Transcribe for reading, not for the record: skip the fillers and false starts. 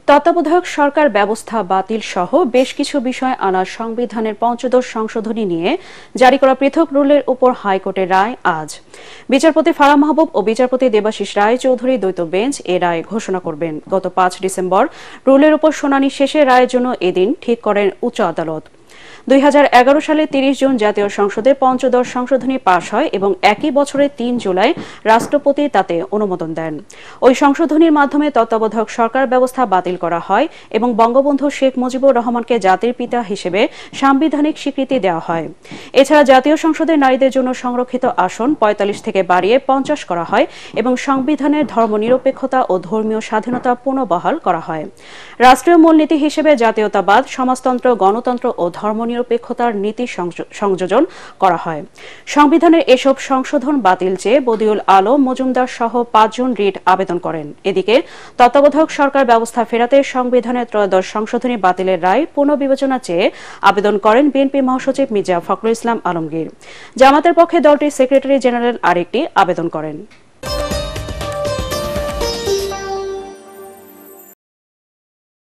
তত্ত্বাবধায়ক সরকার ব্যবস্থা বাতিল সহ বেশ কিছু বিষয় আনা সংবিধানের পঞ্চদশ সংশোধনী নিয়ে জারি করা পৃথক রুলের উপর হাইকোর্টের রায় আজ। বিচারপতি ফারাহ মাহবুব ও বিচারপতি দেবাশিস রায় চৌধুরী দ্বৈত বেঞ্চ এ রায় ঘোষণা করবেন। গত ৫ ডিসেম্বর রুলের উপর শুনানি শেষে রায়ের জন্য এদিন ঠিক করেন উচ্চ আদালত। ২০১১ সালে ৩০ জুন জাতীয় সংসদে পঞ্চদশ সংশোধনী পাশ হয় এবং একই বছরের ৩ জুলাই রাষ্ট্রপতি তাতে অনুমোদন দেন। ওই সংশোধনীর মাধ্যমে তত্ত্বাবধায়ক সরকার ব্যবস্থা বাতিল করা হয় এবং বঙ্গবন্ধু শেখ মুজিবুর রহমানকে জাতির পিতা হিসেবে সাংবিধানিক স্বীকৃতি দেওয়া হয়। এছাড়া জাতীয় সংসদে নারীদের জন্য সংরক্ষিত আসন ৪৫ থেকে বাড়িয়ে ৫০ করা হয় এবং সংবিধানের ধর্মনিরপেক্ষতা ও ধর্মীয় স্বাধীনতা পুনর্বহাল করা হয়। রাষ্ট্রীয় মূলনীতি হিসেবে জাতীয়তাবাদ, সমাজতন্ত্র, গণতন্ত্র ও ধর্মনিরপেক্ষতার নীতি সংযোজন করা হয়। সংবিধানের এসব সংশোধন বাতিল চেয়ে বদিউল আলম মজুমদার সহ ৫ জন রিট আবেদন করেন। এদিকে তত্ত্বাবধায়ক সরকার ব্যবস্থা ফেরাতে সংবিধানের ত্রয়োদশ সংশোধনী বাতিলের রায় পুনর্বিবেচনা চেয়ে আবেদন করেন বিএনপি মহাসচিব মির্জা ফখরুল ইসলাম আলমগীর। জামাতের পক্ষে দলটির সেক্রেটারি জেনারেল আরেকটি আবেদন করেন।